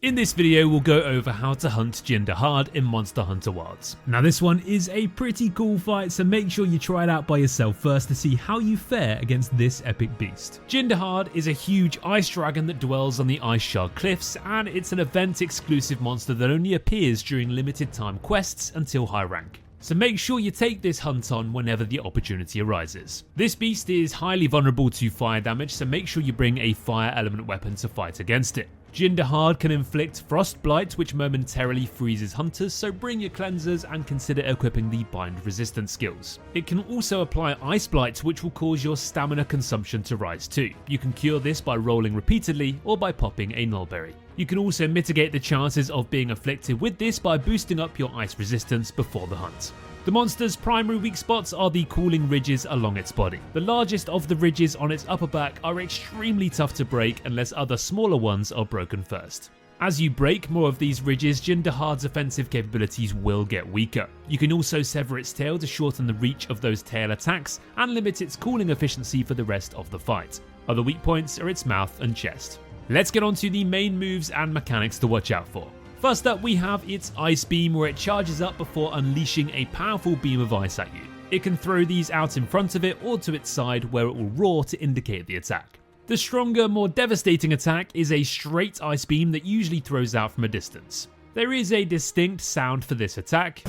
In this video we'll go over how to hunt Jin Dahaad in Monster Hunter Wilds. Now this one is a pretty cool fight, so make sure you try it out by yourself first to see how you fare against this epic beast. Jin Dahaad is a huge ice dragon that dwells on the Ice Shard Cliffs, and it's an event exclusive monster that only appears during limited time quests until high rank. So make sure you take this hunt on whenever the opportunity arises. This beast is highly vulnerable to fire damage, so make sure you bring a fire element weapon to fight against it. Jin Dahaad can inflict Frost Blight, which momentarily freezes hunters, so bring your cleansers and consider equipping the bind resistance skills. It can also apply Ice Blight, which will cause your stamina consumption to rise too. You can cure this by rolling repeatedly or by popping a Nullberry. You can also mitigate the chances of being afflicted with this by boosting up your ice resistance before the hunt. The monster's primary weak spots are the cooling ridges along its body. The largest of the ridges on its upper back are extremely tough to break unless other smaller ones are broken first. As you break more of these ridges, Jin Dahaad's offensive capabilities will get weaker. You can also sever its tail to shorten the reach of those tail attacks and limit its cooling efficiency for the rest of the fight. Other weak points are its mouth and chest. Let's get on to the main moves and mechanics to watch out for. First up, we have its Ice Beam, where it charges up before unleashing a powerful beam of ice at you. It can throw these out in front of it or to its side, where it will roar to indicate the attack. The stronger, more devastating attack is a straight Ice Beam that usually throws out from a distance. There is a distinct sound for this attack,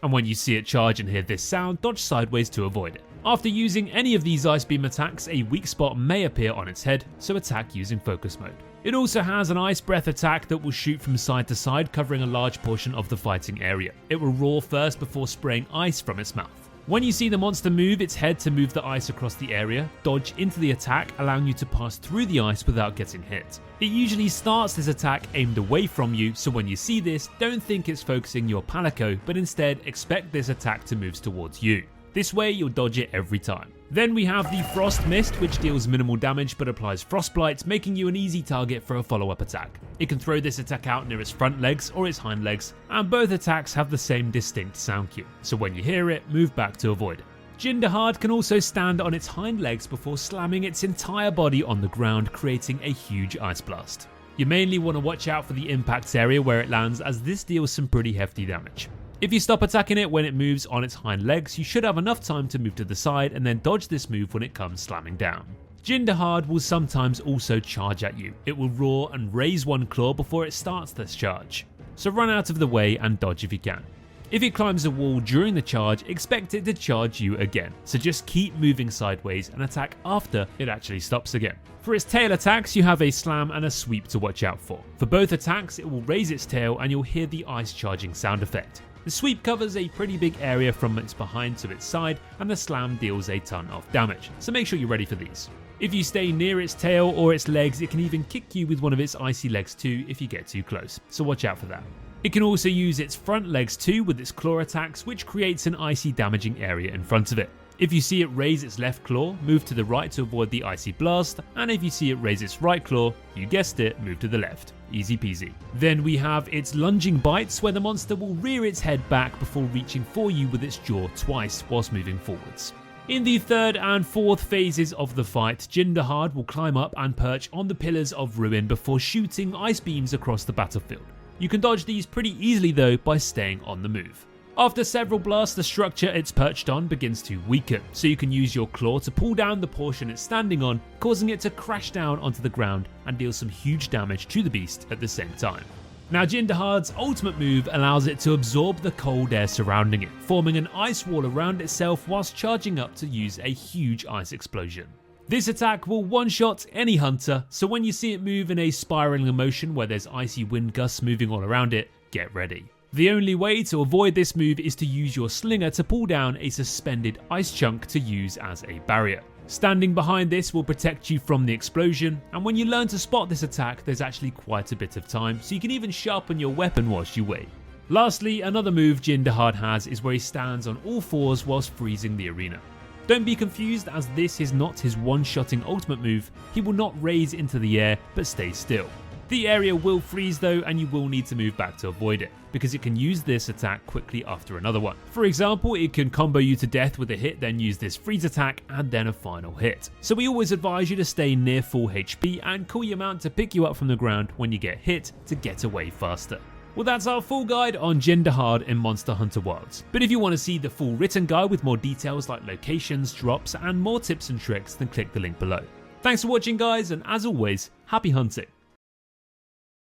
and when you see it charge and hear this sound, dodge sideways to avoid it. After using any of these Ice Beam attacks, a weak spot may appear on its head, so attack using focus mode. It also has an Ice Breath attack that will shoot from side to side, covering a large portion of the fighting area. It will roar first before spraying ice from its mouth. When you see the monster move its head to move the ice across the area, dodge into the attack, allowing you to pass through the ice without getting hit. It usually starts this attack aimed away from you, so when you see this, don't think it's focusing your palico, but instead expect this attack to move towards you. This way you'll dodge it every time. Then we have the Frost Mist, which deals minimal damage but applies Frostblight, making you an easy target for a follow-up attack. It can throw this attack out near its front legs or its hind legs, and both attacks have the same distinct sound cue, so when you hear it, move back to avoid it. Jin Dahaad can also stand on its hind legs before slamming its entire body on the ground, creating a huge ice blast. You mainly want to watch out for the impact area where it lands, as this deals some pretty hefty damage. If you stop attacking it when it moves on its hind legs, you should have enough time to move to the side and then dodge this move when it comes slamming down. Jin Dahaad will sometimes also charge at you. It will roar and raise one claw before it starts this charge, so run out of the way and dodge if you can. If it climbs a wall during the charge, expect it to charge you again, so just keep moving sideways and attack after it actually stops again. For its tail attacks, you have a slam and a sweep to watch out for. For both attacks, it will raise its tail and you'll hear the ice charging sound effect. The sweep covers a pretty big area from its behind to its side, and the slam deals a ton of damage, so make sure you're ready for these. If you stay near its tail or its legs, it can even kick you with one of its icy legs too if you get too close, so watch out for that. It can also use its front legs too with its claw attacks, which creates an icy damaging area in front of it. If you see it raise its left claw, move to the right to avoid the icy blast, and if you see it raise its right claw, you guessed it, move to the left. Easy peasy. Then we have its lunging bites, where the monster will rear its head back before reaching for you with its jaw twice whilst moving forwards. In the third and fourth phases of the fight, Jin Dahaad will climb up and perch on the pillars of ruin before shooting ice beams across the battlefield. You can dodge these pretty easily though by staying on the move. After several blasts, the structure it's perched on begins to weaken, so you can use your claw to pull down the portion it's standing on, causing it to crash down onto the ground and deal some huge damage to the beast at the same time. Now Jin Dahaad's ultimate move allows it to absorb the cold air surrounding it, forming an ice wall around itself whilst charging up to use a huge ice explosion. This attack will one-shot any hunter, so when you see it move in a spiraling motion where there's icy wind gusts moving all around it, get ready. The only way to avoid this move is to use your slinger to pull down a suspended ice chunk to use as a barrier. Standing behind this will protect you from the explosion, and when you learn to spot this attack, there's actually quite a bit of time, so you can even sharpen your weapon whilst you wait. Lastly, another move Jin Dahaad has is where he stands on all fours whilst freezing the arena. Don't be confused, as this is not his one-shotting ultimate move. He will not raise into the air but stay still. The area will freeze though, and you will need to move back to avoid it, because it can use this attack quickly after another one. For example, it can combo you to death with a hit, then use this freeze attack and then a final hit. So we always advise you to stay near full HP and call your mount to pick you up from the ground when you get hit to get away faster. Well, that's our full guide on Jin Dahaad in Monster Hunter Wilds. But if you want to see the full written guide with more details like locations, drops, and more tips and tricks, then click the link below. Thanks for watching guys, and as always, happy hunting!